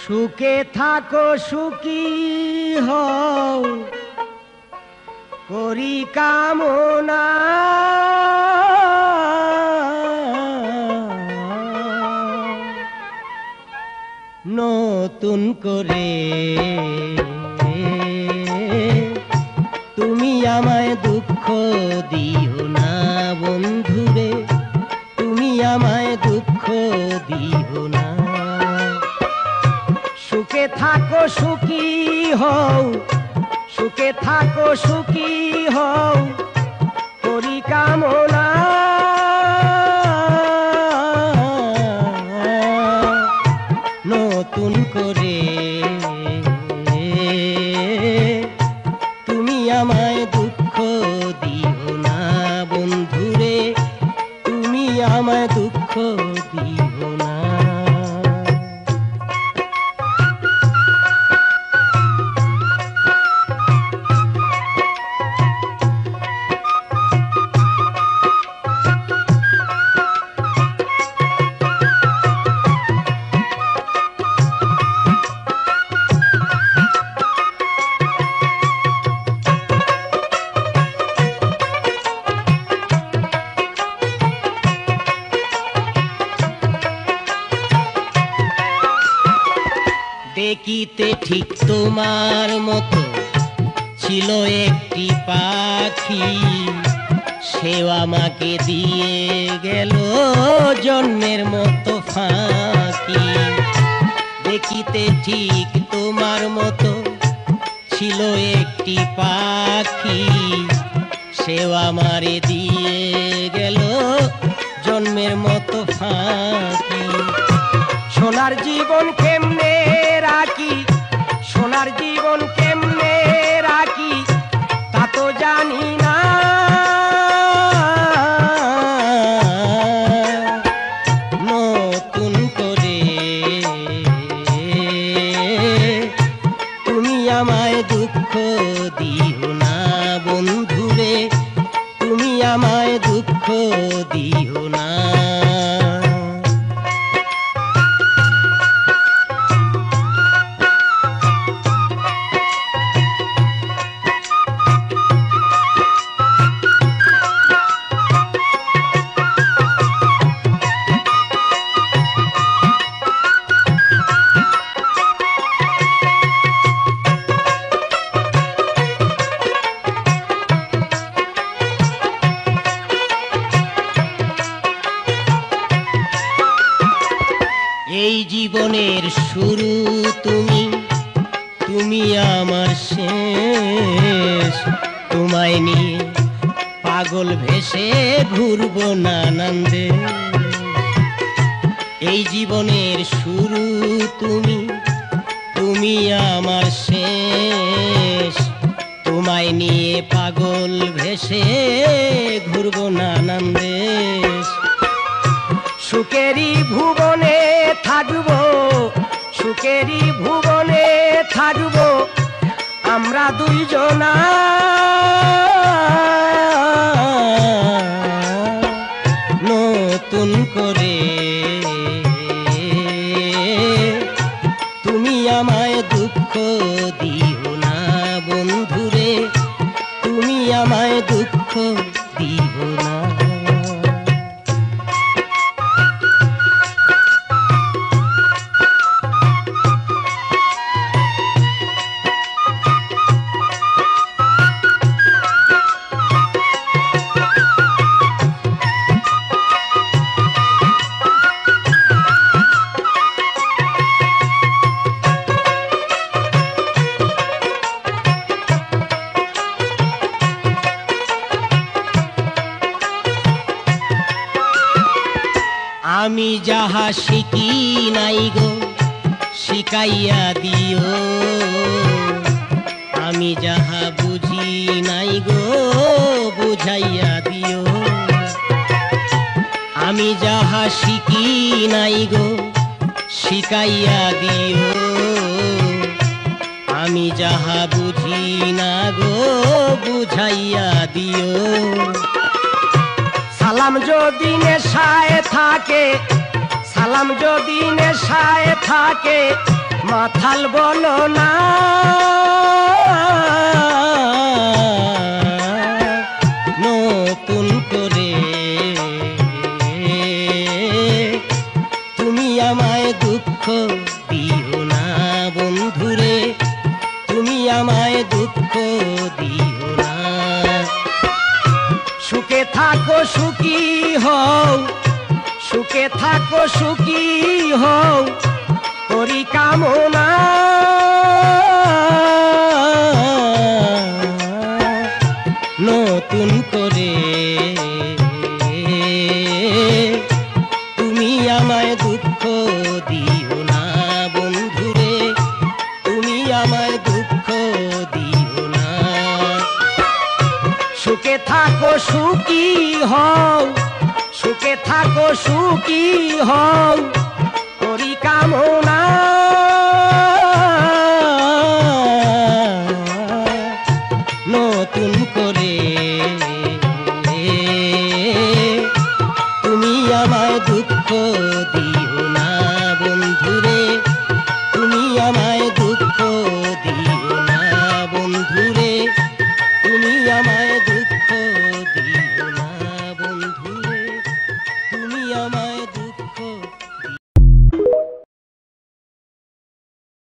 সুখে থাকো সুখী হও করি কামনা, নতুন করে তুমি আমায় দুঃখ দিও না বন্ধুরে, তুমি আমায় দুঃখ দিও না। সুখে থাকো সুখী হও, সুখে থাকো সুখী হও করি কামনা, নতুন করে তুমি আমায় দুঃখ দিও না বন্ধুরে, তুমি আমায় দুঃখ দিও না। দেখিতে ঠিক তোমার মতো ছিল একটি পাখি, সেও আমাকে দিয়ে গেল জন্মের মতো ফাঁকি। দেখিতে ঠিক তোমার মতো ছিল একটি পাখি, সেও আমারে দিয়ে গেল জন্মের মতো ফাঁকি। সোনার জীবন কেমনে রাখি, সোনার জীবন কেমনে রাখি তা তো জানি না, নতুন করে তুমি আমায় দুঃখ দিও না বন্ধুরে, তুমি আমায় দুঃখ দিও না। এই জীবনের শুরু তুমি, তুমি আমার শেষ, তোমায় নিয়ে পাগল ভেসে ঘুরবো নানান্দে। এই জীবনের শুরু তুমি, তুমি আমার শেষ, তোমায় নিয়ে পাগল ভেসে ঘুরবো নানান্দে। সুখেরই ভুবনে থাকবো, সুখেরই ভুবনে থাকবো আমরা দুইজনা, নতুন করে তুমি আমায় দুঃখ দিও না বন্ধুরে, তুমি আমায় দুঃখ দিও না। আমি যাহা শিখি নাই গো শিখাইয়া দিও, আমি যাহা বুঝি নাই গো বুঝাইয়া দিও। আমি যাহা শিখি নাই গো শিখাইয়া দিও, আমি যাহা বুঝি না গো বুঝাইয়া দিও। সালাম যদি নেশায় থাকে, সালাম যদি নেশায় থাকে মাথাল বলো না নতুন করে তুমি আমায় দুঃখ দিও না বন্ধুরে, তুমি আমায় দুঃখ দিও না। সুখে থাকো সুখী হও, সুখে থাকো সুখী হও করি কামনা। নতুন করে তুমি আমায় দুঃখ দিও না বন্ধুরে, তুমি আমায় দুঃখ দিও না। সুখে থাকো সুখী হও, সুখে থাকো সুখী হও করি কামনা। নতুন করে তুমি আমায় দুঃখ দিও